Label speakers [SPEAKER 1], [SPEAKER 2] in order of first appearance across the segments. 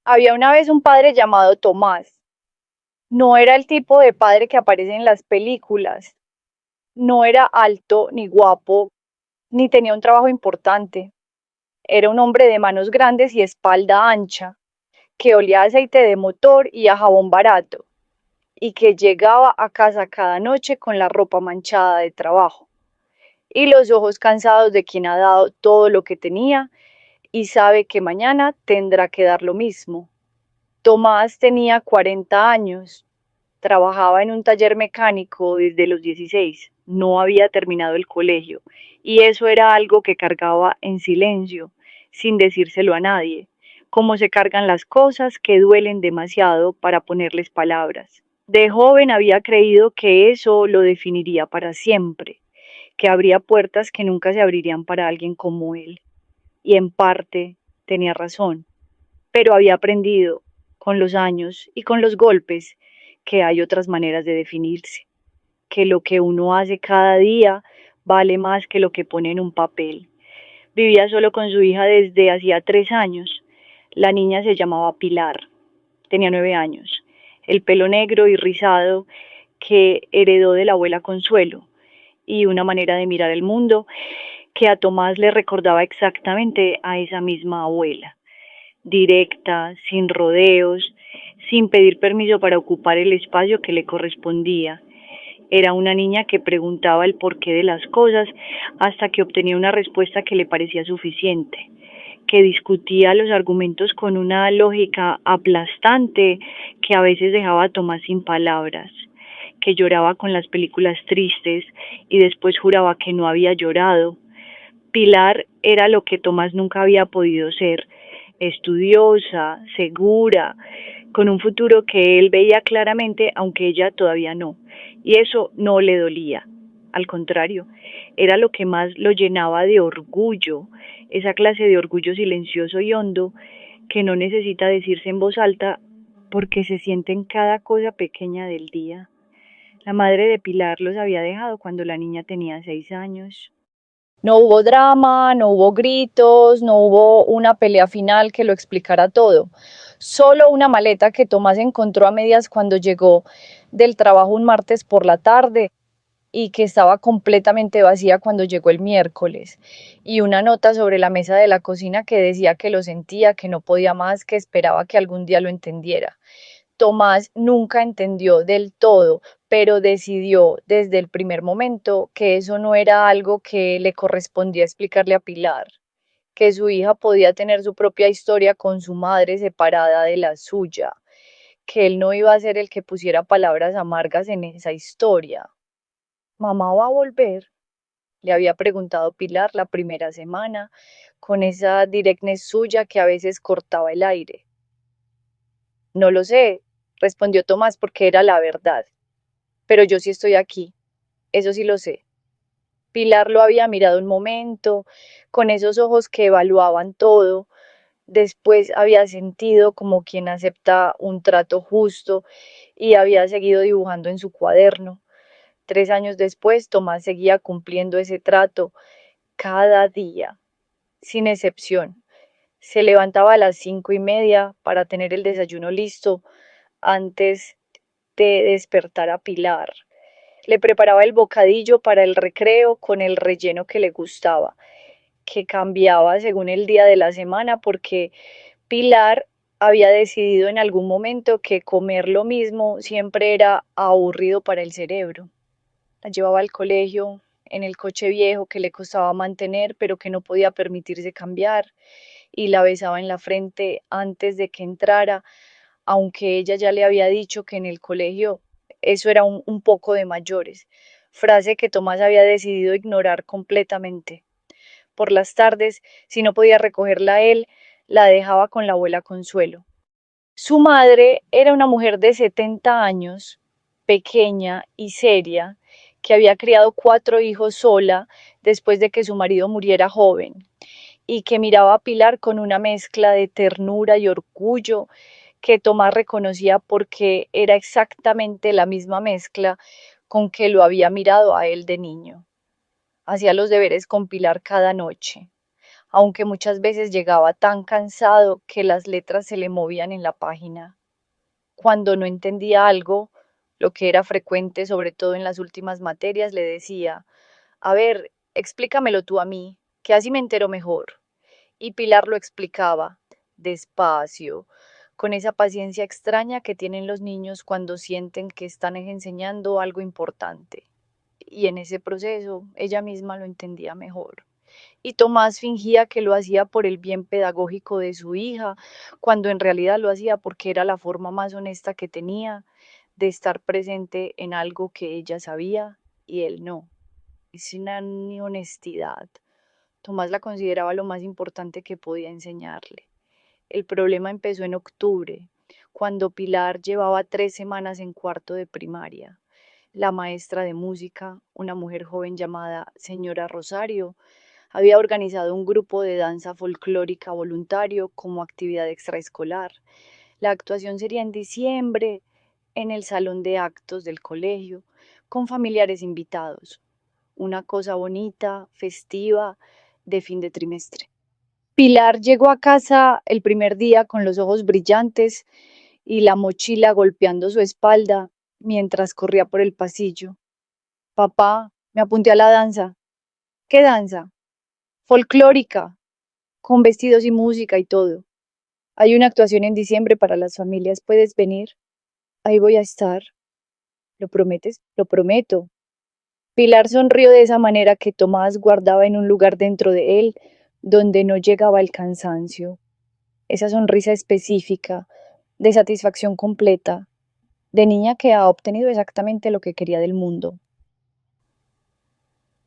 [SPEAKER 1] Había una vez un padre llamado Tomás. No era el tipo de padre que aparece en las películas. No era alto ni guapo, ni tenía un trabajo importante. Era un hombre de manos grandes y espalda ancha, que olía a aceite de motor y a jabón barato, y que llegaba a casa cada noche con la ropa manchada de trabajo y los ojos cansados de quien ha dado todo lo que tenía y sabe que mañana tendrá que dar lo mismo. Tomás tenía 40 años, trabajaba en un taller mecánico desde los 16, no había terminado el colegio y eso era algo que cargaba en silencio, sin decírselo a nadie, como se cargan las cosas que duelen demasiado para ponerles palabras. De joven había creído que eso lo definiría para siempre, que habría puertas que nunca se abrirían para alguien como él. Y en parte tenía razón, pero había aprendido con los años y con los golpes que hay otras maneras de definirse, que lo que uno hace cada día vale más que lo que pone en un papel. Vivía solo con su hija desde hacía 3 años. La niña se llamaba Pilar, tenía 9 años, el pelo negro y rizado que heredó de la abuela Consuelo y una manera de mirar el mundo que a Tomás le recordaba exactamente a esa misma abuela, directa, sin rodeos, sin pedir permiso para ocupar el espacio que le correspondía. Era una niña que preguntaba el porqué de las cosas hasta que obtenía una respuesta que le parecía suficiente, que discutía los argumentos con una lógica aplastante que a veces dejaba a Tomás sin palabras, que lloraba con las películas tristes y después juraba que no había llorado. Pilar era lo que Tomás nunca había podido ser, estudiosa, segura, con un futuro que él veía claramente, aunque ella todavía no. Y eso no le dolía. Al contrario, era lo que más lo llenaba de orgullo, esa clase de orgullo silencioso y hondo que no necesita decirse en voz alta porque se siente en cada cosa pequeña del día. La madre de Pilar los había dejado cuando la niña tenía 6 años. No hubo drama, no hubo gritos, no hubo una pelea final que lo explicara todo. Solo una maleta que Tomás encontró a medias cuando llegó del trabajo un martes por la tarde y que estaba completamente vacía cuando llegó el miércoles. Y una nota sobre la mesa de la cocina que decía que lo sentía, que no podía más, que esperaba que algún día lo entendiera. Tomás nunca entendió del todo, pero decidió desde el primer momento que eso no era algo que le correspondía explicarle a Pilar, que su hija podía tener su propia historia con su madre separada de la suya, que él no iba a ser el que pusiera palabras amargas en esa historia. ¿Mamá va a volver? Le había preguntado Pilar la primera semana, con esa directness suya que a veces cortaba el aire. No lo sé, respondió Tomás porque era la verdad. Pero yo sí estoy aquí, eso sí lo sé. Pilar lo había mirado un momento, con esos ojos que evaluaban todo. Después había sentido como quien acepta un trato justo y había seguido dibujando en su cuaderno. 3 años después, Tomás seguía cumpliendo ese trato cada día, sin excepción. Se levantaba a las 5:30 para tener el desayuno listo antes de despertar a Pilar. Le preparaba el bocadillo para el recreo con el relleno que le gustaba, que cambiaba según el día de la semana porque Pilar había decidido en algún momento que comer lo mismo siempre era aburrido para el cerebro. La llevaba al colegio en el coche viejo que le costaba mantener pero que no podía permitirse cambiar y la besaba en la frente antes de que entrara, aunque ella ya le había dicho que en el colegio eso era un poco de mayores, frase que Tomás había decidido ignorar completamente. Por las tardes, si no podía recogerla él, la dejaba con la abuela Consuelo. Su madre era una mujer de 70 años, pequeña y seria, que había criado 4 hijos sola después de que su marido muriera joven, y que miraba a Pilar con una mezcla de ternura y orgullo que Tomás reconocía porque era exactamente la misma mezcla con que lo había mirado a él de niño. Hacía los deberes con Pilar cada noche. aunque muchas veces llegaba tan cansado que las letras se le movían en la página. Cuando no entendía algo, lo que era frecuente, sobre todo en las últimas materias, le decía, a ver, explícamelo tú a mí, que así me entero mejor. Y Pilar lo explicaba, despacio, con esa paciencia extraña que tienen los niños cuando sienten que están enseñando algo importante. Y en ese proceso ella misma lo entendía mejor. Y Tomás fingía que lo hacía por el bien pedagógico de su hija, cuando en realidad lo hacía porque era la forma más honesta que tenía de estar presente en algo que ella sabía y él no. Es una honestidad. Tomás la consideraba lo más importante que podía enseñarle. El problema empezó en octubre, cuando Pilar llevaba 3 semanas en cuarto de primaria. La maestra de música, una mujer joven llamada señora Rosario, había organizado un grupo de danza folclórica voluntario como actividad extraescolar. La actuación sería en diciembre en el salón de actos del colegio, con familiares invitados. Una cosa bonita, festiva, de fin de trimestre. Pilar llegó a casa el primer día con los ojos brillantes y la mochila golpeando su espalda mientras corría por el pasillo. Papá, me apunté a la danza. ¿Qué danza? Folclórica, con vestidos y música y todo. Hay una actuación en diciembre para las familias. ¿Puedes venir? Ahí voy a estar. ¿Lo prometes? Lo prometo. Pilar sonrió de esa manera que Tomás guardaba en un lugar dentro de él donde no llegaba el cansancio. Esa sonrisa específica, de satisfacción completa, de niña que ha obtenido exactamente lo que quería del mundo.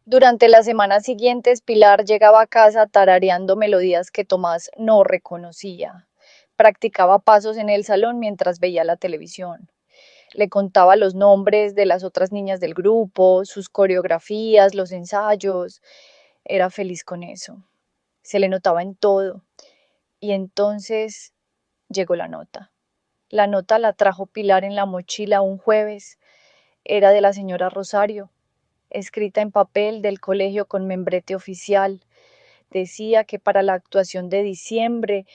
[SPEAKER 1] Durante las semanas siguientes, Pilar llegaba a casa tarareando melodías que Tomás no reconocía. Practicaba pasos en el salón mientras veía la televisión. Le contaba los nombres de las otras niñas del grupo, sus coreografías, los ensayos. Era feliz con eso. Se le notaba en todo. Y entonces llegó la nota. La nota la trajo Pilar en la mochila un jueves. Era de la señora Rosario, escrita en papel del colegio con membrete oficial. Decía que para la actuación de diciembre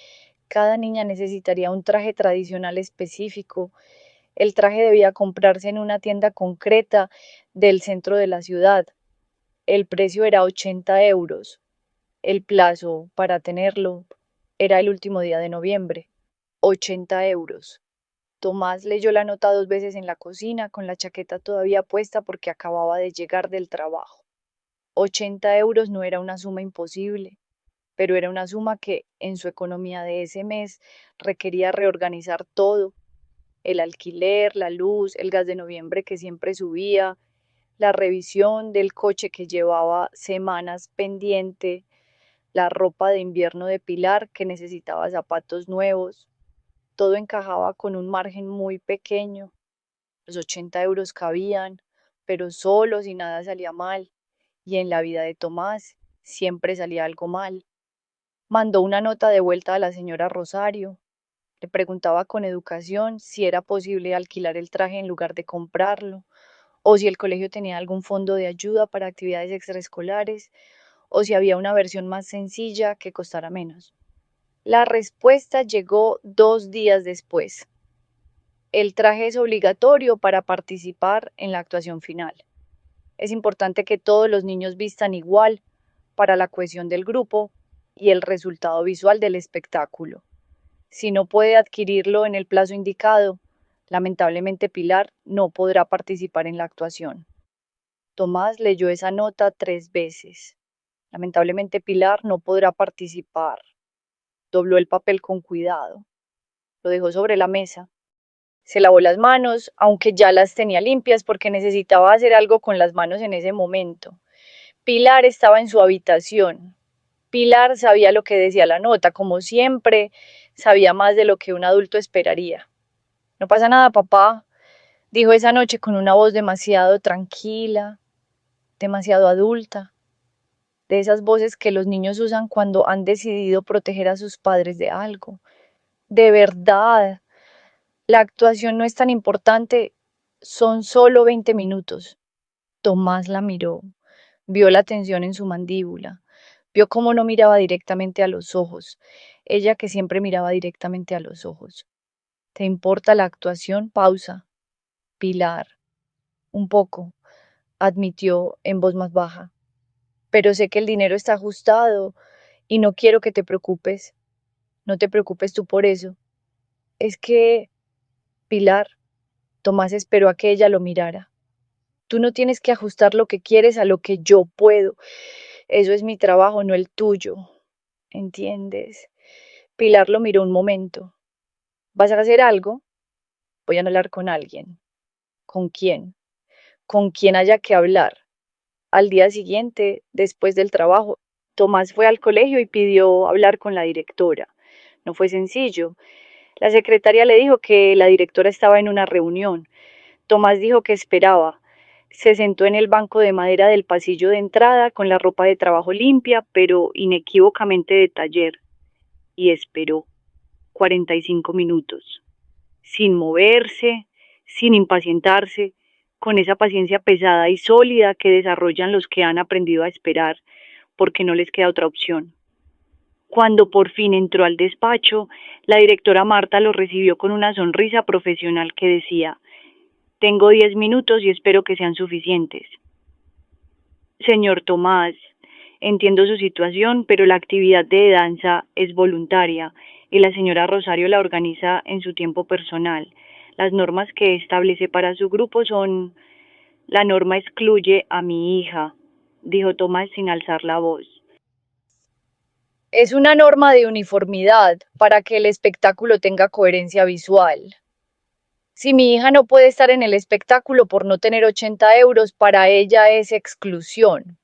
[SPEAKER 1] cada niña necesitaría un traje tradicional específico. El traje debía comprarse en una tienda concreta del centro de la ciudad. El precio era 80 euros. El plazo para tenerlo era el último día de noviembre. 80 euros. Tomás leyó la nota 2 veces en la cocina, con la chaqueta todavía puesta porque acababa de llegar del trabajo. 80 euros no era una suma imposible, pero era una suma que en su economía de ese mes requería reorganizar todo: el alquiler, la luz, el gas de noviembre que siempre subía, la revisión del coche que llevaba semanas pendiente, la ropa de invierno de Pilar que necesitaba zapatos nuevos. Todo encajaba con un margen muy pequeño. Los 80 euros cabían, pero solos y nada salía mal. Y en la vida de Tomás siempre salía algo mal. Mandó una nota de vuelta a la señora Rosario. Le preguntaba con educación si era posible alquilar el traje en lugar de comprarlo, o si el colegio tenía algún fondo de ayuda para actividades extraescolares, o si había una versión más sencilla que costara menos. La respuesta llegó 2 días después. El traje es obligatorio para participar en la actuación final. Es importante que todos los niños vistan igual para la cohesión del grupo y el resultado visual del espectáculo. Si no puede adquirirlo en el plazo indicado, lamentablemente Pilar no podrá participar en la actuación. Tomás leyó esa nota 3 veces. Lamentablemente Pilar no podrá participar. Dobló el papel con cuidado. Lo dejó sobre la mesa. Se lavó las manos, aunque ya las tenía limpias porque necesitaba hacer algo con las manos en ese momento. Pilar estaba en su habitación. Pilar sabía lo que decía la nota, como siempre, sabía más de lo que un adulto esperaría. No pasa nada, papá, dijo esa noche con una voz demasiado tranquila, demasiado adulta, de esas voces que los niños usan cuando han decidido proteger a sus padres de algo. De verdad, la actuación no es tan importante, son solo 20 minutos. Tomás la miró, vio la tensión en su mandíbula. Vio cómo no miraba directamente a los ojos, ella que siempre miraba directamente a los ojos. ¿Te importa la actuación? Pausa. Pilar, un poco, admitió en voz más baja. Pero sé que el dinero está ajustado y no quiero que te preocupes. No te preocupes tú por eso. Es que, Pilar, Tomás esperó a que ella lo mirara. Tú no tienes que ajustar lo que quieres a lo que yo puedo. Eso es mi trabajo, no el tuyo. ¿Entiendes? Pilar lo miró un momento. ¿Vas a hacer algo? Voy a hablar con alguien. ¿Con quién? Con quien haya que hablar. Al día siguiente, después del trabajo, Tomás fue al colegio y pidió hablar con la directora. No fue sencillo. La secretaria le dijo que la directora estaba en una reunión. Tomás dijo que esperaba. Se sentó en el banco de madera del pasillo de entrada con la ropa de trabajo limpia, pero inequívocamente de taller, y esperó 45 minutos, sin moverse, sin impacientarse, con esa paciencia pesada y sólida que desarrollan los que han aprendido a esperar, porque no les queda otra opción. Cuando por fin entró al despacho, la directora Marta lo recibió con una sonrisa profesional que decía: tengo 10 minutos y espero que sean suficientes. Señor Tomás, entiendo su situación, pero la actividad de danza es voluntaria y la señora Rosario la organiza en su tiempo personal. Las normas que establece para su grupo son... La norma excluye a mi hija, dijo Tomás sin alzar la voz. Es una norma de uniformidad para que el espectáculo tenga coherencia visual. Si mi hija no puede estar en el espectáculo por no tener 80 euros, para ella es exclusión.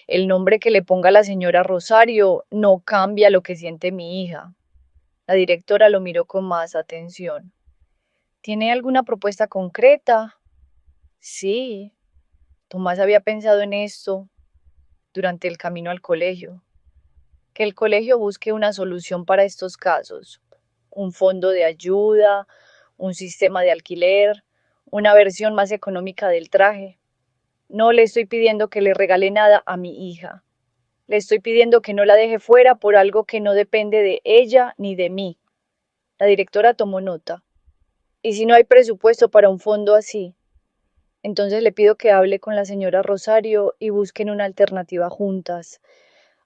[SPEAKER 1] El nombre que le ponga la señora Rosario no cambia lo que siente mi hija. La directora lo miró con más atención. ¿Tiene alguna propuesta concreta? Sí. Tomás había pensado en esto durante el camino al colegio. Que el colegio busque una solución para estos casos. Un fondo de ayuda, un sistema de alquiler, una versión más económica del traje. No le estoy pidiendo que le regale nada a mi hija. Le estoy pidiendo que no la deje fuera por algo que no depende de ella ni de mí. La directora tomó nota. ¿Y si no hay presupuesto para un fondo así? Entonces le pido que hable con la señora Rosario y busquen una alternativa juntas.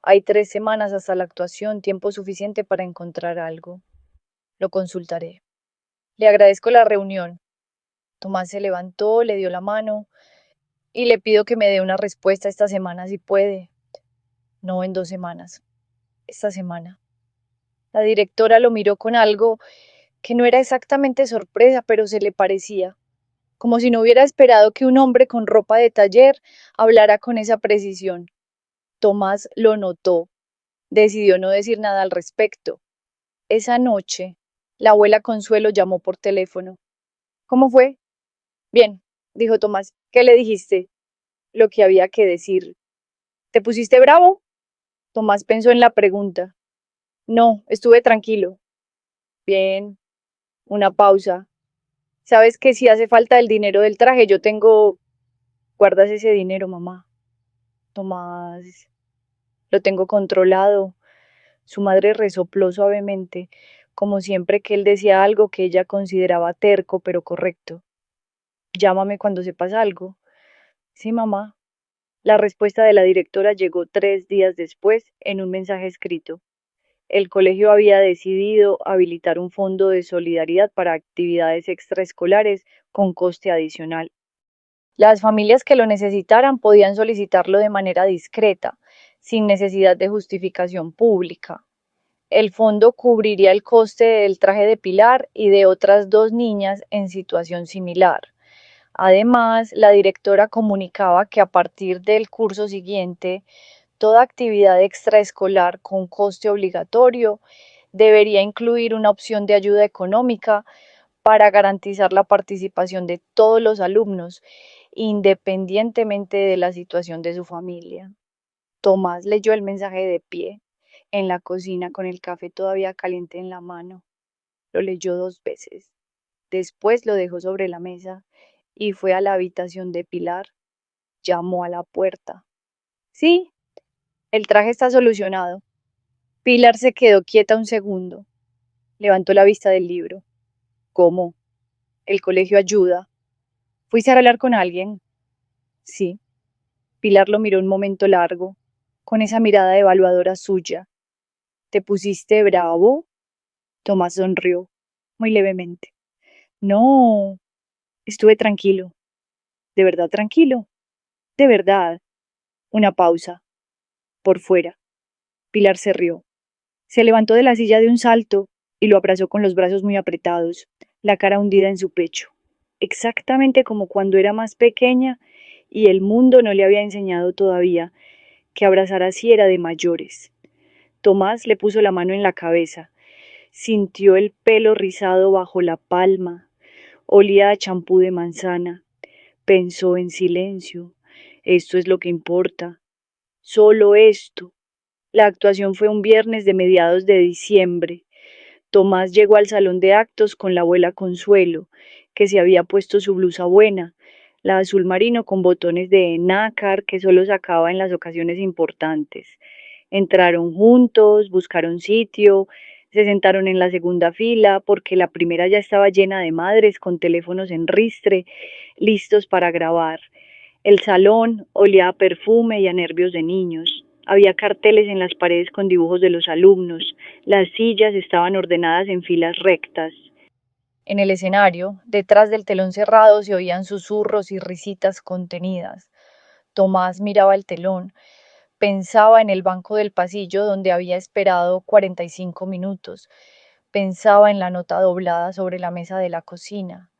[SPEAKER 1] Hay 3 semanas hasta la actuación, tiempo suficiente para encontrar algo. Lo consultaré. Le agradezco la reunión. Tomás se levantó, le dio la mano y le pido que me dé una respuesta esta semana si puede. No en 2 semanas. Esta semana. La directora lo miró con algo que no era exactamente sorpresa, pero se le parecía, como si no hubiera esperado que un hombre con ropa de taller hablara con esa precisión. Tomás lo notó, decidió no decir nada al respecto. Esa noche, la abuela Consuelo llamó por teléfono. ¿Cómo fue? Bien, dijo Tomás. ¿Qué le dijiste? Lo que había que decir. ¿Te pusiste bravo? Tomás pensó en la pregunta. No, estuve tranquilo. Bien, una pausa. Sabes que si hace falta el dinero del traje, yo tengo... Guardas ese dinero, mamá. Tomás, lo tengo controlado. Su madre resopló suavemente, como siempre que él decía algo que ella consideraba terco pero correcto. Llámame cuando sepas algo. Sí, mamá. La respuesta de la directora llegó 3 días después en un mensaje escrito. El colegio había decidido habilitar un fondo de solidaridad para actividades extraescolares con coste adicional. Las familias que lo necesitaran podían solicitarlo de manera discreta, sin necesidad de justificación pública. El fondo cubriría el coste del traje de Pilar y de otras 2 niñas en situación similar. Además, la directora comunicaba que a partir del curso siguiente, toda actividad extraescolar con coste obligatorio debería incluir una opción de ayuda económica para garantizar la participación de todos los alumnos, independientemente de la situación de su familia. Tomás leyó el mensaje de pie, en la cocina con el café todavía caliente en la mano. Lo leyó 2 veces. Después lo dejó sobre la mesa y fue a la habitación de Pilar. Llamó a la puerta. Sí, El traje está solucionado. Pilar se quedó quieta un segundo. Levantó la vista del libro. ¿Cómo? El colegio ayuda. ¿Fuiste a hablar con alguien? Sí. Pilar lo miró un momento largo, con esa mirada evaluadora suya. ¿Te pusiste bravo? Tomás sonrió, muy levemente. No, estuve tranquilo. ¿De verdad tranquilo? De verdad. Una pausa. Por fuera. Pilar se rió. Se levantó de la silla de un salto y lo abrazó con los brazos muy apretados, la cara hundida en su pecho. Exactamente como cuando era más pequeña y el mundo no le había enseñado todavía que abrazar así era de mayores. Tomás le puso la mano en la cabeza, sintió el pelo rizado bajo la palma, olía a champú de manzana, pensó en silencio. Esto es lo que importa, solo esto. La actuación fue un viernes de mediados de diciembre. Tomás llegó al salón de actos con la abuela Consuelo, que se había puesto su blusa buena, la azul marino con botones de nácar que solo sacaba en las ocasiones importantes. Entraron juntos, buscaron sitio, se sentaron en la segunda fila porque la primera ya estaba llena de madres con teléfonos en ristre, listos para grabar. El salón olía a perfume y a nervios de niños. Había carteles en las paredes con dibujos de los alumnos. Las sillas estaban ordenadas en filas rectas. En el escenario, detrás del telón cerrado, se oían susurros y risitas contenidas. Tomás miraba el telón, pensaba en el banco del pasillo donde había esperado 45 minutos, pensaba en la nota doblada sobre la mesa de la cocina,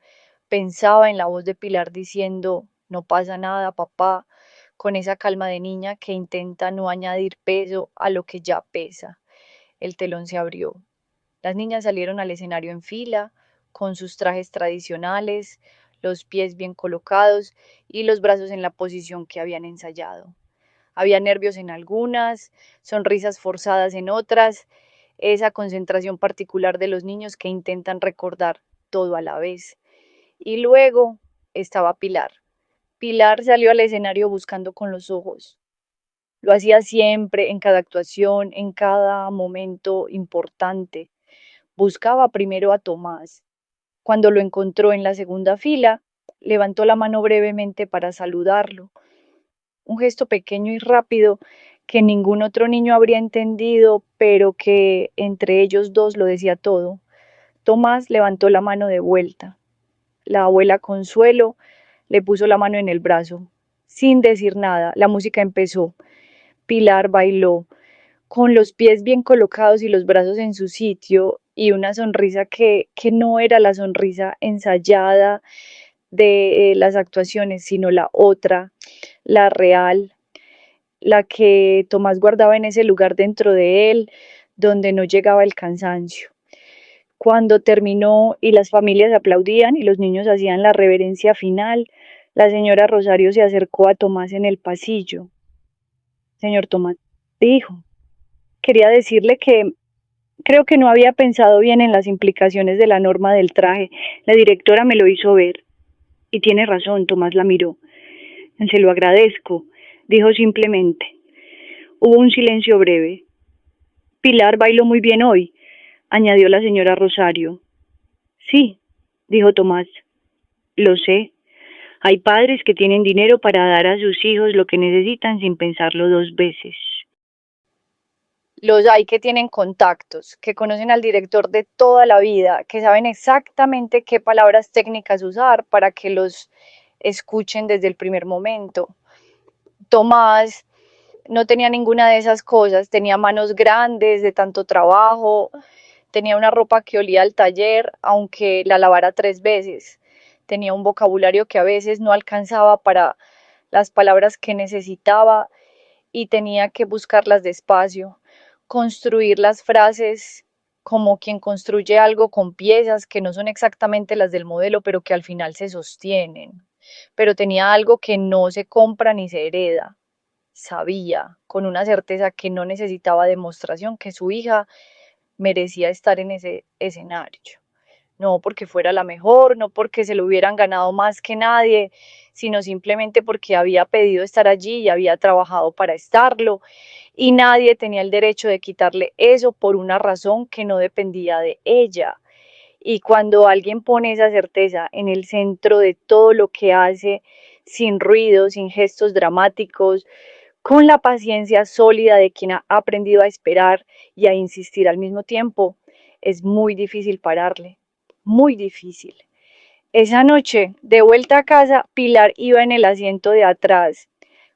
[SPEAKER 1] pensaba en la voz de Pilar diciendo, no pasa nada, papá, con esa calma de niña que intenta no añadir peso a lo que ya pesa. El telón se abrió. Las niñas salieron al escenario en fila, con sus trajes tradicionales, los pies bien colocados y los brazos en la posición que habían ensayado. Había nervios en algunas, sonrisas forzadas en otras, esa concentración particular de los niños que intentan recordar todo a la vez. Y luego estaba Pilar. Pilar salió al escenario buscando con los ojos. Lo hacía siempre, en cada actuación, en cada momento importante. Buscaba primero a Tomás. Cuando lo encontró en la segunda fila, levantó la mano brevemente para saludarlo. Un gesto pequeño y rápido que ningún otro niño habría entendido, pero que entre ellos dos lo decía todo. Tomás levantó la mano de vuelta. La abuela Consuelo le puso la mano en el brazo. Sin decir nada, la música empezó. Pilar bailó, con los pies bien colocados y los brazos en su sitio, y una sonrisa que no era la sonrisa ensayada de las actuaciones, sino la otra, la real, la que Tomás guardaba en ese lugar dentro de él, donde no llegaba el cansancio. Cuando terminó y las familias aplaudían y los niños hacían la reverencia final, la señora Rosario se acercó a Tomás en el pasillo. Señor Tomás, dijo, quería decirle que creo que no había pensado bien en las implicaciones de la norma del traje. La directora me lo hizo ver. Y tiene razón, Tomás la miró. Se lo agradezco, dijo simplemente. Hubo un silencio breve. Pilar bailó muy bien hoy, añadió la señora Rosario. Sí, dijo Tomás. Lo sé. Hay padres que tienen dinero para dar a sus hijos lo que necesitan sin pensarlo dos veces. Los hay que tienen contactos, que conocen al director de toda la vida, que saben exactamente qué palabras técnicas usar para que los escuchen desde el primer momento. Tomás no tenía ninguna de esas cosas, tenía manos grandes de tanto trabajo, tenía una ropa que olía al taller, aunque la lavara 3 veces, tenía un vocabulario que a veces no alcanzaba para las palabras que necesitaba y tenía que buscarlas despacio, construir las frases como quien construye algo con piezas que no son exactamente las del modelo, pero que al final se sostienen. Pero tenía algo que no se compra ni se hereda. Sabía con una certeza que no necesitaba demostración que su hija merecía estar en ese escenario. No porque fuera la mejor, no porque se lo hubieran ganado más que nadie, sino simplemente porque había pedido estar allí y había trabajado para estarlo y nadie tenía el derecho de quitarle eso por una razón que no dependía de ella. Y cuando alguien pone esa certeza en el centro de todo lo que hace, sin ruido, sin gestos dramáticos, con la paciencia sólida de quien ha aprendido a esperar y a insistir al mismo tiempo, es muy difícil pararle, muy difícil. Esa noche, de vuelta a casa, Pilar iba en el asiento de atrás,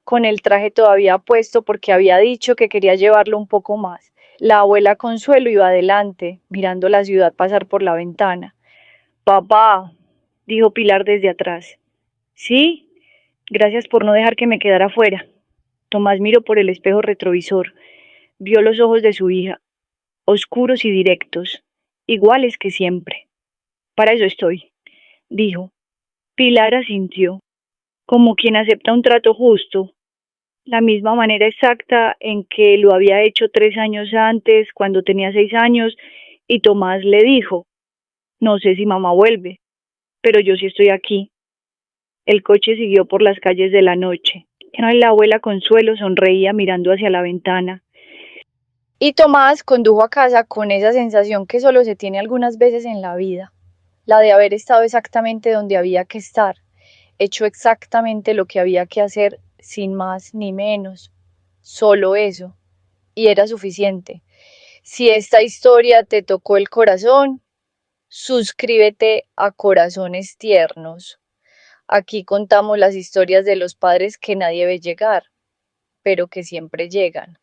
[SPEAKER 1] con el traje todavía puesto porque había dicho que quería llevarlo un poco más. La abuela Consuelo iba adelante, mirando la ciudad pasar por la ventana. Papá, dijo Pilar desde atrás. Sí, gracias por no dejar que me quedara fuera. Tomás miró por el espejo retrovisor. Vio los ojos de su hija, oscuros y directos, iguales que siempre. Para eso estoy, dijo. Pilar asintió, como quien acepta un trato justo, la misma manera exacta en que lo había hecho 3 años antes, cuando tenía 6 años, y Tomás le dijo, no sé si mamá vuelve, pero yo sí estoy aquí. El coche siguió por las calles de la noche. La abuela Consuelo sonreía mirando hacia la ventana. Y Tomás condujo a casa con esa sensación que solo se tiene algunas veces en la vida, la de haber estado exactamente donde había que estar, hecho exactamente lo que había que hacer, sin más ni menos, solo eso, y era suficiente. Si esta historia te tocó el corazón, suscríbete a Corazones Tiernos. Aquí contamos las historias de los padres que nadie ve llegar, pero que siempre llegan.